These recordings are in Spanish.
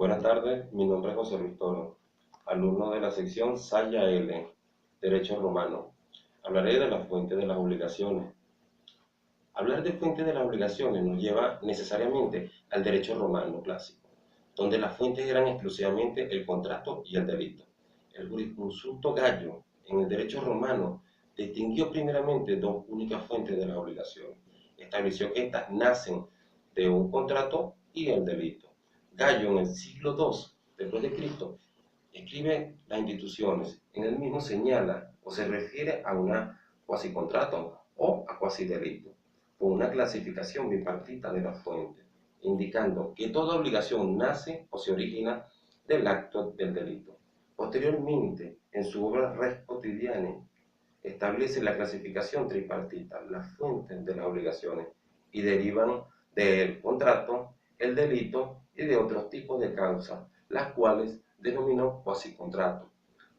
Buenas tardes, mi nombre es José Luis Toro, alumno de la sección Saya L, Derecho Romano. Hablaré de la fuente de las obligaciones. Hablar de fuente de las obligaciones nos lleva necesariamente al derecho romano clásico, donde las fuentes eran exclusivamente el contrato y el delito. El jurisconsulto Gallo, en el derecho romano, distinguió primeramente dos únicas fuentes de las obligaciones. Estableció que estas nacen de un contrato y el delito. Gallo, en el siglo II después de Cristo, escribe las instituciones. En el mismo señala o se refiere a una cuasi contrato o a cuasi delito, con una clasificación bipartita de la fuente, indicando que toda obligación nace o se origina del acto del delito. Posteriormente, en su obra Res Quotidianae, establece la clasificación tripartita, las fuentes de las obligaciones, y derivan del contrato, el delito y de otros tipos de causas, las cuales denominó cuasi contrato,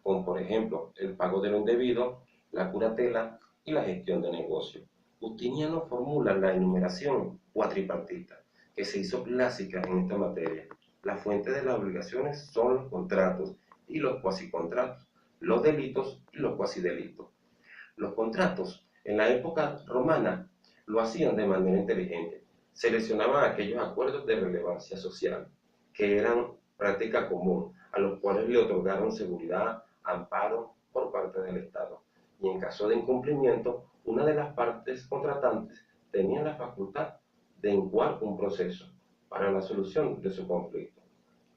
como por ejemplo el pago de lo indebido, la curatela y la gestión de negocio. Justiniano formula la enumeración cuatripartita, que se hizo clásica en esta materia. Las fuentes de las obligaciones son los contratos y los cuasicontratos, los delitos y los cuasidelitos. Los contratos en la época romana lo hacían de manera inteligente. Seleccionaban aquellos acuerdos de relevancia social que eran práctica común, a los cuales le otorgaron seguridad, amparo por parte del Estado. Y en caso de incumplimiento, una de las partes contratantes tenía la facultad de incoar un proceso para la solución de su conflicto.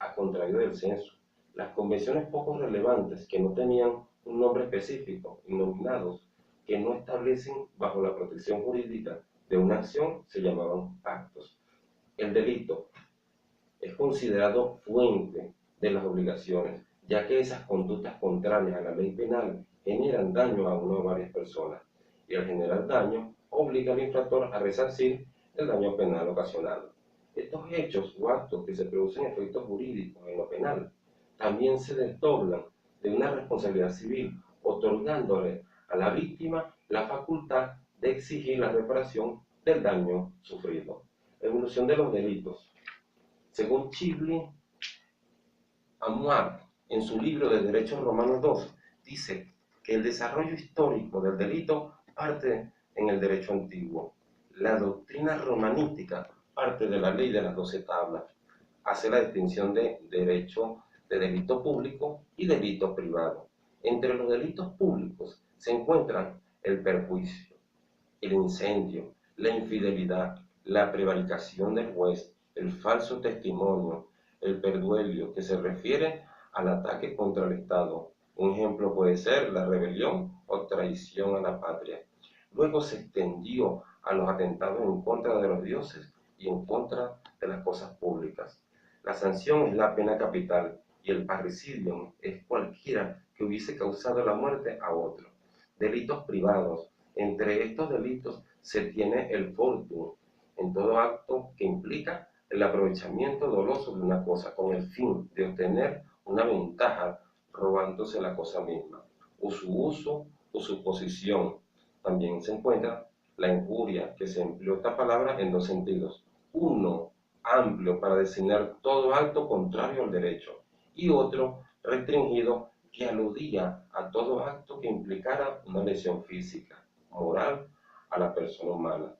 A contrario del censo, las convenciones poco relevantes que no tenían un nombre específico y nominados que no establecen bajo la protección jurídica de una acción se llamaban pactos. El delito es considerado fuente de las obligaciones, ya que esas conductas contrarias a la ley penal generan daño a una o varias personas, y al generar daño obliga al infractor a resarcir el daño penal ocasionado. Estos hechos o actos que se producen efectos jurídicos en lo penal también se desdoblan de una responsabilidad civil, otorgándole a la víctima la facultad de exigir la reparación del daño sufrido. Evolución de los delitos. Según Chibli Amuar, en su libro de Derecho Romano II, dice que el desarrollo histórico del delito parte en el derecho antiguo. La doctrina romanística parte de la ley de las 12 tablas. Hace la distinción de delito público y delito privado. Entre los delitos públicos se encuentran el perjuicio, el incendio, la infidelidad, la prevaricación del juez, el falso testimonio, el perduelio, que se refiere al ataque contra el Estado. Un ejemplo puede ser la rebelión o traición a la patria. Luego se extendió a los atentados en contra de los dioses y en contra de las cosas públicas. La sanción es la pena capital y el parricidio es cualquiera que hubiese causado la muerte a otro. Delitos privados. Entre estos delitos se tiene el furto, en todo acto que implica el aprovechamiento doloso de una cosa con el fin de obtener una ventaja robándose la cosa misma, o su uso o su posesión. También se encuentra la injuria, que se empleó esta palabra en dos sentidos. Uno, amplio para designar todo acto contrario al derecho, y otro, restringido, que aludía a todo acto que implicara una lesión física, moral, a la persona humana.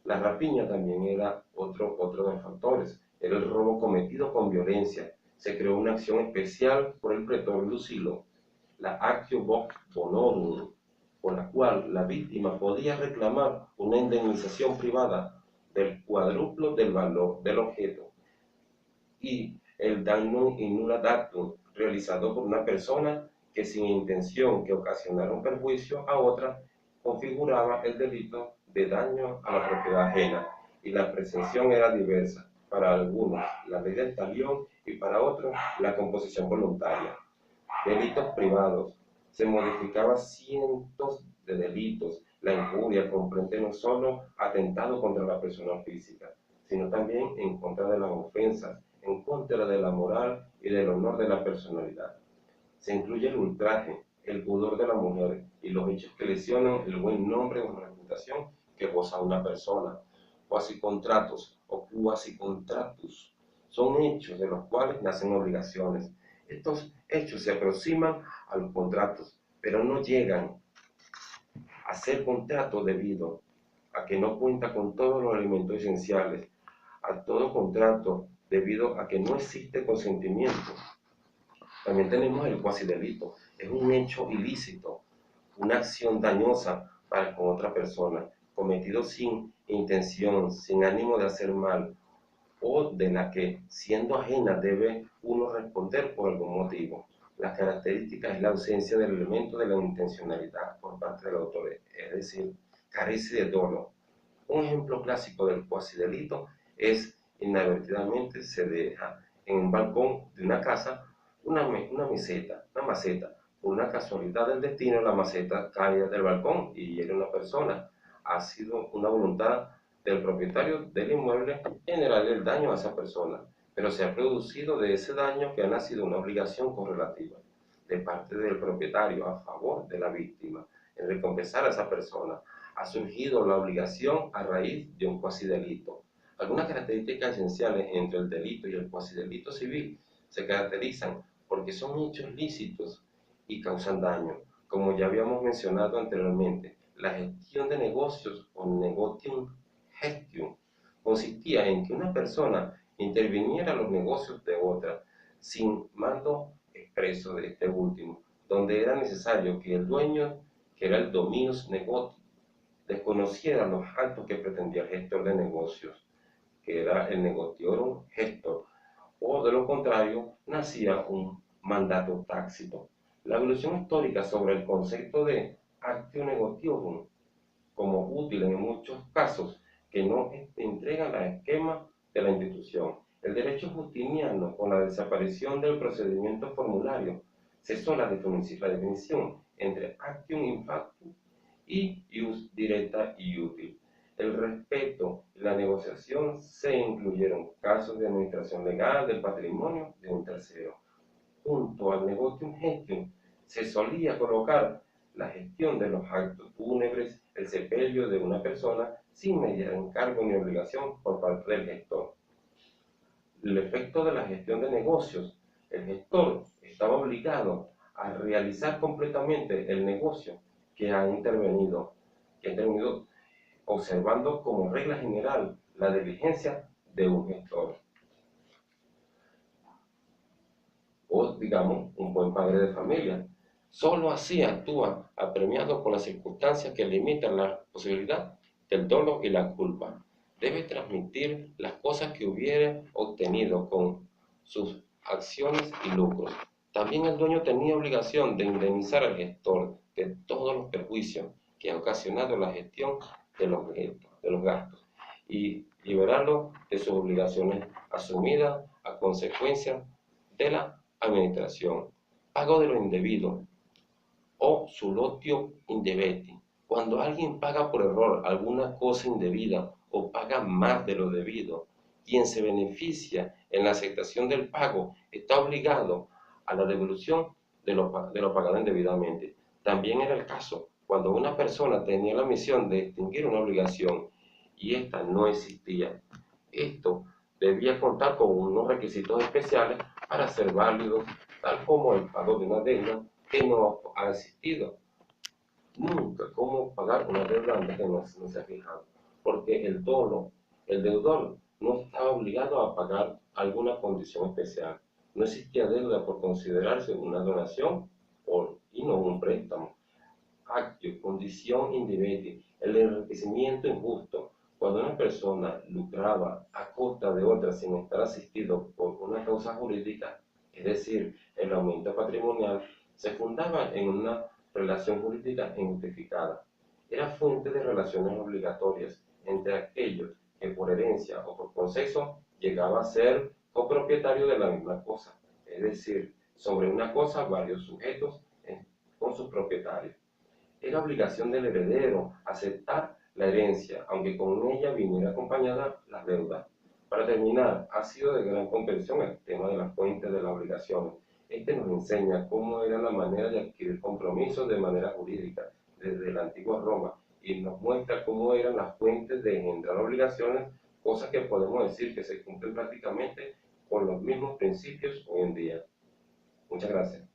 La rapiña también era otro de los factores, era el robo cometido con violencia. Se creó una acción especial por el pretor Lucilo, la Actio Bonorum, por la cual la víctima podía reclamar una indemnización privada del cuádruplo del valor del objeto, y el danno in nulla datum, realizado por una persona que sin intención que ocasionara un perjuicio a otra, configuraba el delito de daño a la propiedad ajena, y la presunción era diversa. Para algunos, la ley del talión, y para otros, la composición voluntaria. Delitos privados. Se modificaba cientos de delitos. La injuria comprende no solo atentado contra la persona física, sino también en contra de las ofensas, en contra de la moral y del honor de la personalidad. Se incluye el ultraje, el pudor de la mujer y los hechos que lesionan el buen nombre o reputación que goza una persona. Cuasicontratos o quasicontratus son hechos de los cuales nacen obligaciones. Estos hechos se aproximan a los contratos, pero no llegan a ser contratos debido a que no cuenta con todos los elementos esenciales, a todo contrato debido a que no existe consentimiento. También tenemos el cuasidelito, es un hecho ilícito, una acción dañosa para con otra persona, cometido sin intención, sin ánimo de hacer mal, o de la que, siendo ajena, debe uno responder por algún motivo. La característica es la ausencia del elemento de la intencionalidad por parte del autor, es decir, carece de dolo. Un ejemplo clásico del cuasidelito es inadvertidamente se deja en un balcón de una casa una maceta. Por una casualidad del destino, la maceta cae del balcón y hiere a una persona. Ha sido una voluntad del propietario del inmueble generar el daño a esa persona, pero se ha producido de ese daño que ha nacido una obligación correlativa de parte del propietario a favor de la víctima en recompensar a esa persona. Ha surgido la obligación a raíz de un cuasidelito. Algunas características esenciales entre el delito y el cuasidelito civil se caracterizan porque son hechos lícitos y causan daño. Como ya habíamos mencionado anteriormente, la gestión de negocios o negotium gestium consistía en que una persona interviniera en los negocios de otra sin mando expreso de este último, donde era necesario que el dueño, que era el dominus negotium, desconociera los actos que pretendía el gestor de negocios, que era el negotiorum gestor, o de lo contrario, nacía un mandato tácito. La evolución histórica sobre el concepto de actio negotiorum como útil en muchos casos que no entregan el esquema de la institución. El derecho justiniano, con la desaparición del procedimiento formulario, cesó la definición entre actium in factum y ius directa y útil. El respeto y la negociación se incluyeron casos de administración legal del patrimonio de un tercero. Junto al negotium gestium se solía colocar la gestión de los actos fúnebres, el sepelio de una persona sin mediar encargo ni obligación por parte del gestor. El efecto de la gestión de negocios, el gestor estaba obligado a realizar completamente el negocio que ha intervenido observando como regla general la diligencia de un gestor. O, digamos, un buen padre de familia. Solo así actúa apremiado con las circunstancias que limitan la posibilidad del dolo y la culpa. Debe transmitir las cosas que hubiera obtenido con sus acciones y lucros. También el dueño tenía obligación de indemnizar al gestor de todos los perjuicios que ha ocasionado la gestión de los gastos y liberarlo de sus obligaciones asumidas a consecuencia de la administración. Pago de lo indebido o sulotio indebeti. Cuando alguien paga por error alguna cosa indebida o paga más de lo debido, quien se beneficia en la aceptación del pago está obligado a la devolución de lo pagado indebidamente. También era el caso cuando una persona tenía la misión de extinguir una obligación y esta no existía. Esto debía contar con unos requisitos especiales para ser válido, tal como el pago de una deuda que no ha existido. Nunca cómo pagar una deuda antes que no se ha fijado, porque el deudor, no estaba obligado a pagar alguna condición especial. No existía deuda por considerarse una donación y no un préstamo. Actio, condición indebeti, el enriquecimiento injusto. Cuando una persona lucraba a costa de otra sin estar asistido por una causa jurídica, es decir, el aumento patrimonial, se fundaba en una relación jurídica injustificada. Era fuente de relaciones obligatorias entre aquellos que por herencia o por conceso llegaba a ser copropietario de la misma cosa, es decir, sobre una cosa varios sujetos con sus propietarios. Era obligación del heredero aceptar la herencia, aunque con ella viniera acompañada la deuda. Para terminar, ha sido de gran comprensión el tema de las fuentes de las obligaciones. Este nos enseña cómo era la manera de adquirir compromisos de manera jurídica desde la antigua Roma y nos muestra cómo eran las fuentes de engendrar obligaciones, cosas que podemos decir que se cumplen prácticamente con los mismos principios hoy en día. Muchas gracias.